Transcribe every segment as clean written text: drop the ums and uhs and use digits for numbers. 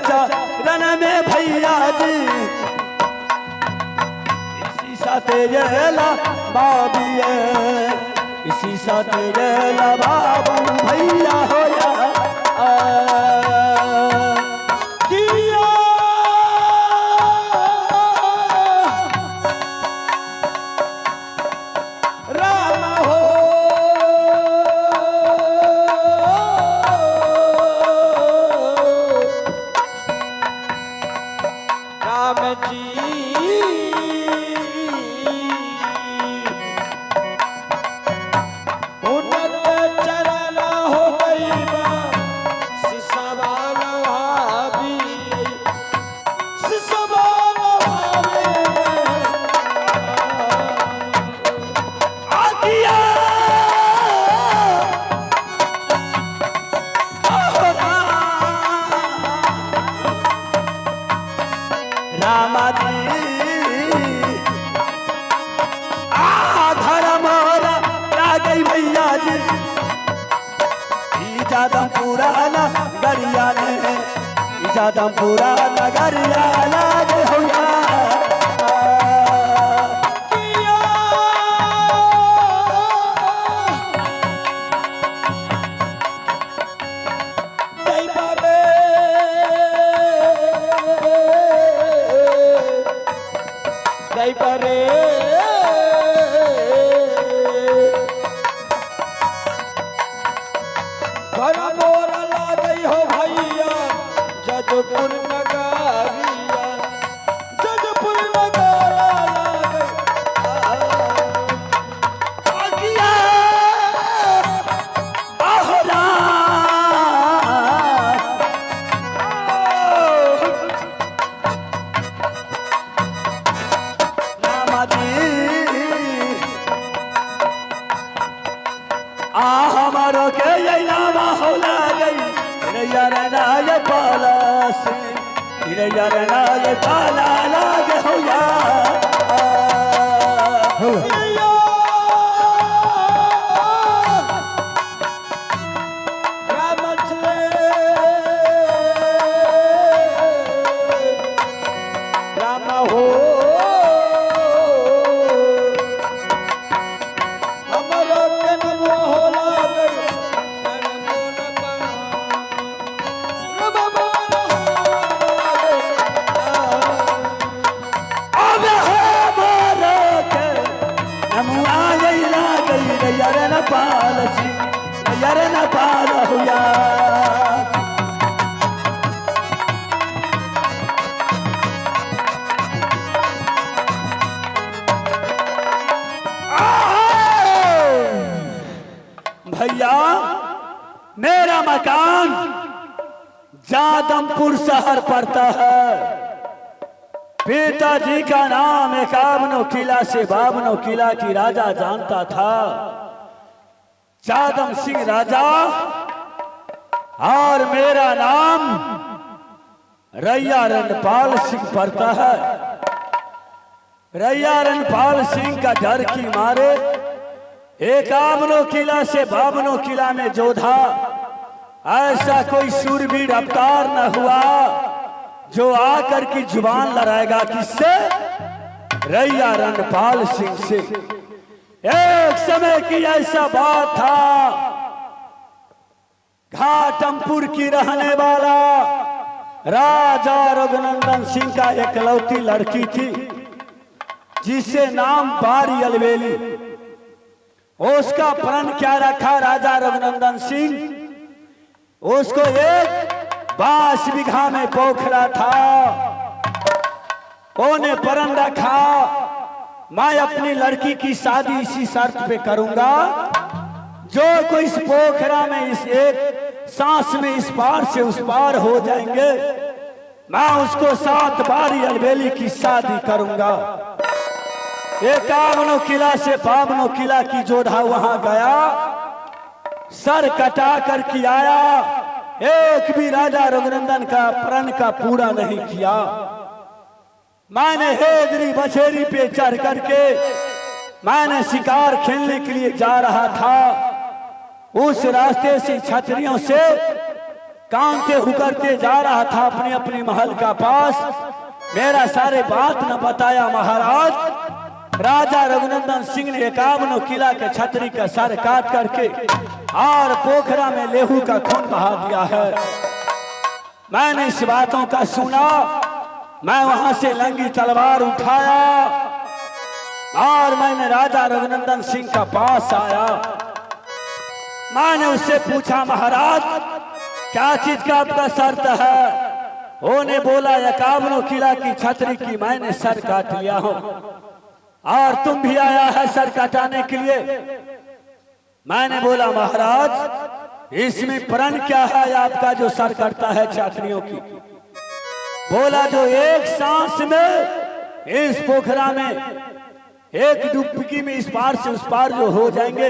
चरण में भैया जी, इसी साथे येला बाबिए, इसी साथे येला बाबू भैया होया किया राम हो राम जी नगरिया ने इजादमपुरा नगरिया लागे होया किया जय बाबे जय बरे जजपुर नगरिया जजपुर नगरिया आगिया आहोरा नामादी हमारो के ये नामा होला गई यार नाय पाला से यार नाय पाला लागे होया राम चले राम हो हमारा जन्म होला गई यार न पाल सी यार न पाल हुआ भैया मेरा मकान जादमपुर शहर पड़ता है। पिताजी का नाम एकावनों किला से बावनों किला की राजा जानता था। जादम सिंह राजा और मेरा नाम रैया रणपाल सिंह पड़ता है। रैया रणपाल सिंह का डर की मारे एकावनों किला से बावनों किला में जोधा ऐसा कोई शूरवीर अवतार न हुआ जो आकर की जुबान लड़ाएगा किससे? रैया रणपाल सिंह से। एक समय की ऐसा बात था, घाटमपुर की रहने वाला राजा रघुनंदन सिंह का एकलौती लड़की थी जिसे नाम बारी अलवेली। उसका प्रण क्या रखा राजा रघुनंदन सिंह? उसको एक 22 बीघा में पोखरा था, उन्हें प्रण रखा मैं अपनी लड़की की शादी इसी शर्त पे करूंगा, जो कोई इस पोखरा में इस एक सांस में इस पार से उस पार हो जाएंगे मैं उसको 7 बारी अलबेली की शादी करूंगा। एकावनों किला से बावनों किला की जोधा वहां गया, सर कटा कर के आया, एक भी राजा रघुनंदन का प्रण का पूरा नहीं किया। मैंने हेदरी बछेरी पे चढ़ करके मैंने शिकार खेलने के लिए जा रहा था। उस रास्ते से छतरियों से कांते हुकरते जा रहा था अपने अपने महल का पास। मेरा सारे बात न बताया महाराज। राजा रघुनंदन सिंह ने 51 किला के छतरी का सर काट करके और पोखरा में लेहू का खून बहा दिया है। मैंने इस बातों का सुना। मैं वहां से लंगी तलवार उठाया और मैंने राजा रघुनंदन सिंह का पास आया। मैंने उससे पूछा महाराज क्या चीज का आपका शर्त है? उन्होंने बोला 51 किला की छतरी की मैंने सर काट लिया हूं और तुम भी आया है सर काटाने के लिए। मैंने बोला महाराज इसमें प्रण क्या है आपका जो सर कटता है छात्रियों की? बोला जो एक सांस में इस पोखरा में एक डुबकी में इस पार से उस पार जो हो जाएंगे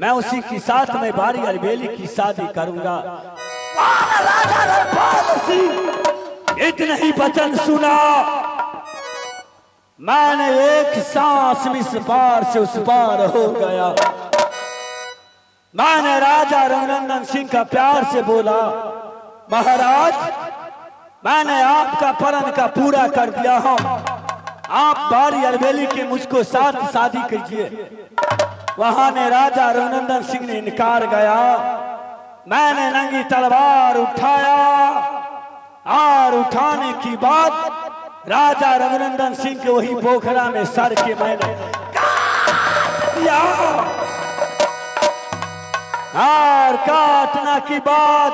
मैं उसी के साथ में बारी अलबेली की शादी करूंगा। इतना ही वचन सुना। मैंने एक सांस में इस पार से उस पार हो गया। मैंने राजा रघुनंदन सिंह का प्यार से बोला महाराज मैंने आपका प्रण का पूरा कर दिया हूं। आप बारी अलबेली के मुझको साथ शादी कीजिए। वहां ने राजा रघुनंदन सिंह ने इनकार गया। मैंने नंगी तलवार उठाया और उठाने की बात राजा रघुनंदन सिंह के वही पोखरा में सर के मैंने काट दिया। और काटना की बात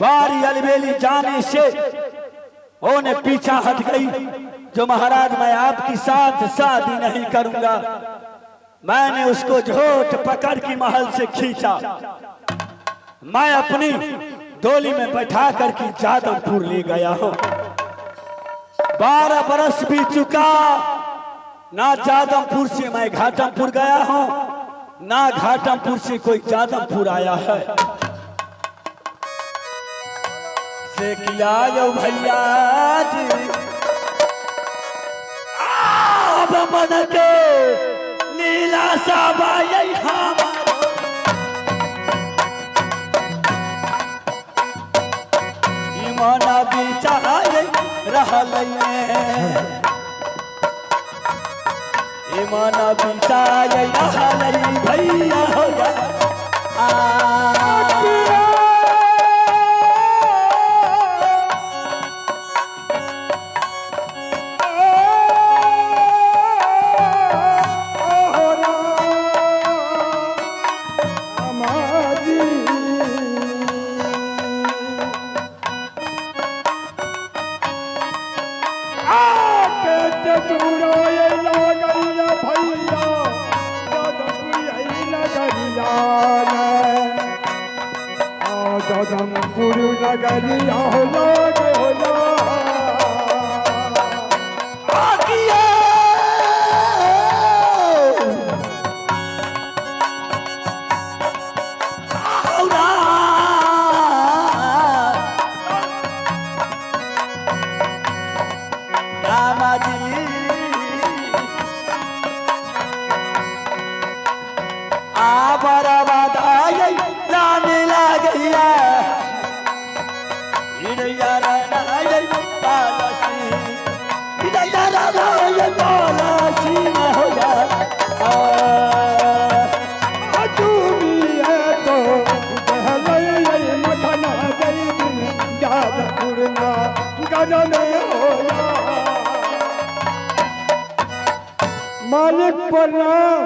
बारी अलबेली जाने से उन्हें पीछा हट गई। जो महाराज मैं आपकी साथ शादी नहीं करूंगा। मैंने उसको झोट पकड़ की महल से खींचा। मैं अपनी डोली में बैठा करके जादवपुर ले गया हूं। 12 बरस बीत चुका ना जादवपुर से मैं घाटमपुर गया हूं ना घाटमपुर से कोई जादवपुर आया है। से किया यो भैया जी अब मन के लीला साबा यही मना बिचारे रहल मना बिचारे रहल भैया हो नगरिया होला मालिक प्रणाम।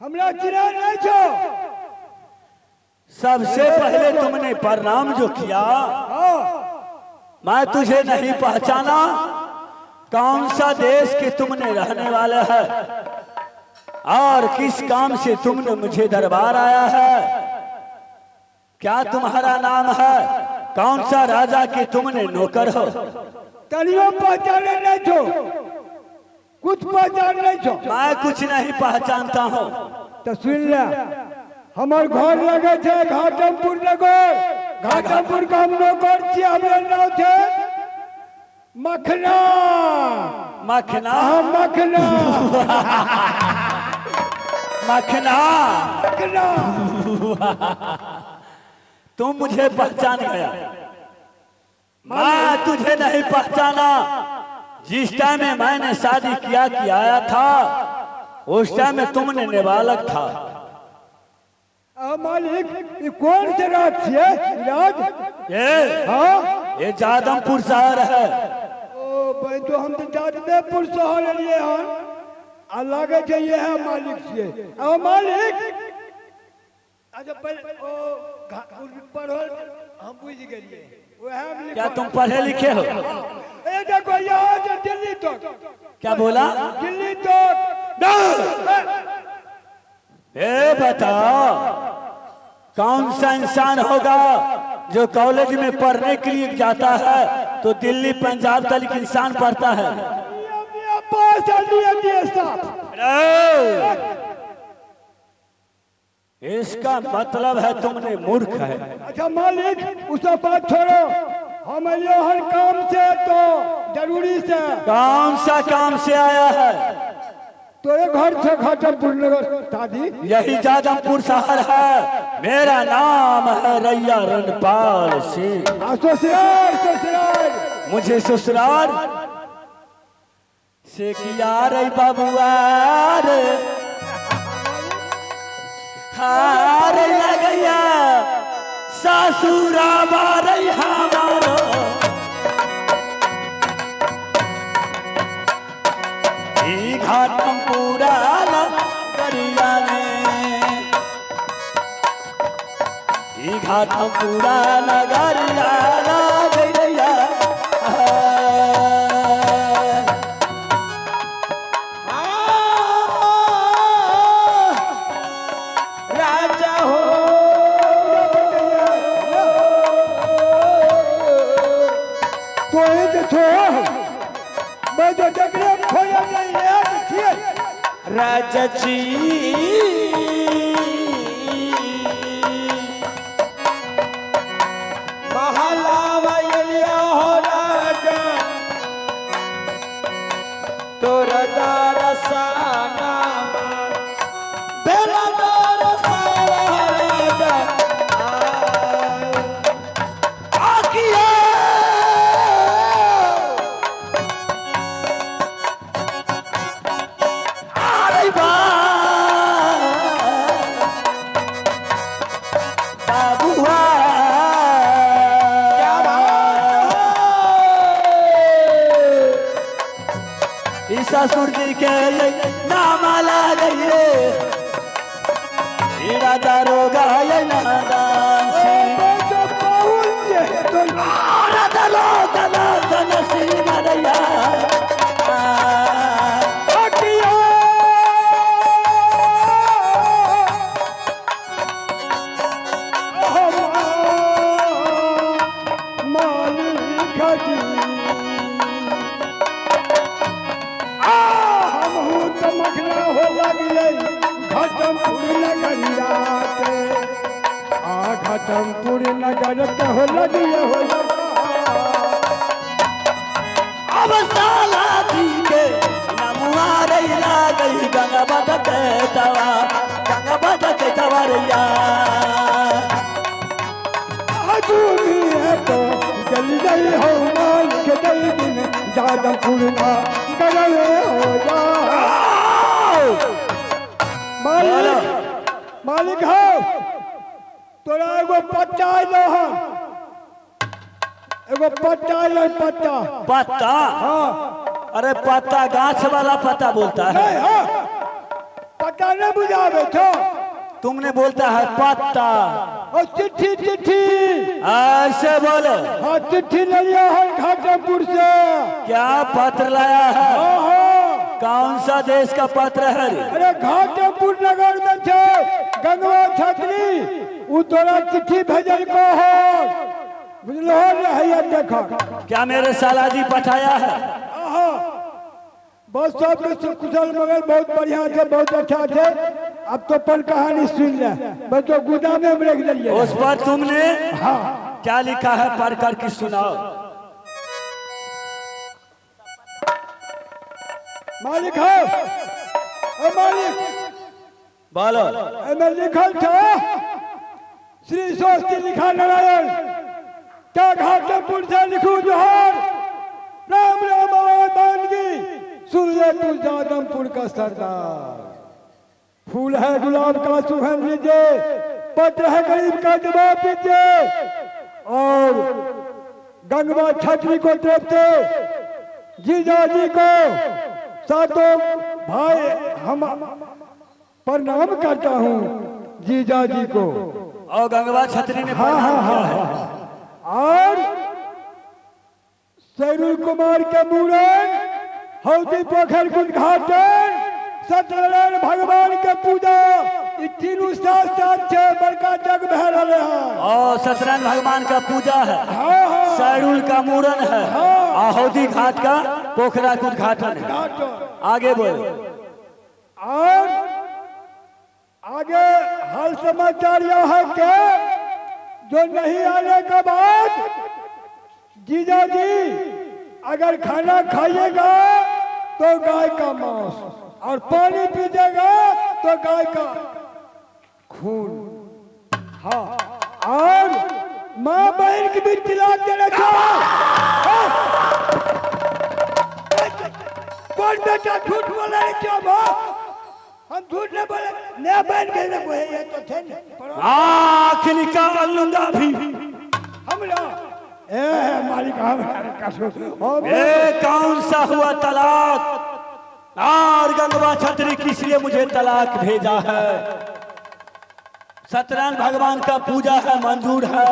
हमरा चिरा नहीं छो। सबसे पहले तुमने प्रणाम जो किया मैं तुझे नहीं पहचाना। कौन सा देश के तुमने रहने वाला है और किस काम से तुमने मुझे दरबार आया है? क्या तुम्हारा नाम है? कौन सा राजा के तुमने नौकर हो? तनियो पहचाने नहीं छो। कुछ पहचान नहीं छो। मैं कुछ नहीं पहचानता हूँ। तो सुन ले हमार घर लगे छे घाटमपुर नगर। घाटमपुर का हम नौकर छी। हमरे नाम छे मखना। मखना मखना मखना मखना। तुम मुझे पहचान गया, मैं तुझे नहीं पहचाना। जिस टाइम में मैंने शादी किया आया था उस टाइम में तुमने नाबालग था। मालिक ये कौन से राज है? राज हाँ ये जादमपुर शहर है। ओ भाई तो हम तो जादवपुर शहर लिए हैं। अलग है ये है मालिक से। ओ मालिक अच्छा पहले ओ पढ़ो हम बुझ गए। क्या तुम पढ़े लिखे हो? ए देखो यहाँ से दिल्ली तक। क्या बोला? दिल्ली तक। ए बताओ कौन सा इंसान होगा जो कॉलेज में पढ़ने के लिए जाता है तो दिल्ली पंजाब तक इंसान पढ़ता है? इसका मतलब है तुमने मूर्ख है। अच्छा मालिक उसका बात छोड़ो, हम हर काम से तो जरूरी से। कौन सा काम से आया है? तोरे घर से घाटमपुर नगर शादी। यही जादमपुर शहर है। मेरा नाम है रैया रणपाल सिंह। ससुराल ससुराल मुझे ससुराल से किया रे बबुआ रे हार लगया ससुरा बारे हमारो घाटमपुरा नगरिया ने घाटमपुरा नगरिया गैया राजा हो तो ये तो मैं जो जगरे खोया नहीं है राजा जी महलावैया हो राजा तोरा दारसाना बेला दारसाना राजा आकिया ससुर जी के नाम रे राजा रोगा नादान घाटमपुर नगर हो लगिए हो अब साला जी के नमुआ रैला गई गंगा बदके तवरिया अधूरी है तो जल गई हो मान के जल दिन जादमपुर ना गले हो जा मालिक हो तोरा एगो पट्टा लो हम एगो पट्टा लो पट्टा पत्ता हाँ अरे पत्ता गाछ वाला पत्ता बोलता है नहीं हाँ पट्टा नहीं बुझावे छो तुमने बोलता है पत्ता और चिट्ठी चिट्ठी ऐसे बोलो हाँ चिट्ठी ले लिया है घाटमपुर से क्या पत्र लाया है हाँ कौन सा देश का पत्र है अरे घाटमपुर नगर में छे गंगवा छतरी उ तोरा चिट्ठी भेजल को हो बुझलो है देखो क्या मेरे साला जी पठाया है बस सब कुशल मगर बहुत बढ़िया थे बहुत अच्छा थे अब तो पर कहानी सुन ले बस तो गोदाम में रख दिए उस पर तुमने हाँ क्या लिखा है पढ़ कर के सुनाओ मालिक हो मालिक बोलो। एमे लिखल था श्री स्वस्ति लिखा नारायण क्या घाटमपुर से लिखू जोहार राम राम आवाज बानगी सुन ले तू जादमपुर का सरदार। फूल है गुलाब का सुगंध लीजिए, पत्र है गरीब का जवाब दीजिए, और गंगवा छतरी को तरफ से जीजा जी को सातों भाई हम प्रणाम करता हूँ जीजा जी को। और गंगवा छतरी ने हाँ हाँ हाँ हाँ। और सैरुल कुमार के मूरन, हौदी पोखर के उद्घाटन, सत्यनारायण भगवान के पूजा, ये तीनों शास्त्र छे बड़का जग बह रहे हैं। और सत्यनारायण भगवान का पूजा है, हाँ हाँ सैरुल का मूरन है, आहोदी घाट का पोखरा का उद्घाटन है। आगे बोलो। और आगे हाल समाचार यह है कि जो नहीं आने के बाद जीजा जी अगर खाना खाइएगा तो गाय का मांस, और पानी पीजिएगा तो गाय का खून। हाँ, और माँ बहन की भी तिलाक देना कौन बेटा झूठ बोला है क्या माँ? हम झूठ नहीं बोले, नया बहन के बोले ये तो थे नहीं। आखिरी का अलुंगा भी हमरा मालिक ये कौन सा हुआ तलाक? और गंगवा छतरी किस लिए मुझे तलाक भेजा है? सत्यनारायण भगवान का पूजा है मंजूर है,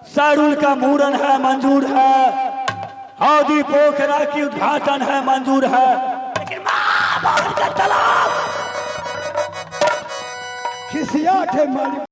सैरुल का मूरन है मंजूर है, हौदी पोखरा की उद्घाटन है मंजूर है, लेकिन मां बहन का तलाक खिसिया थे मालिक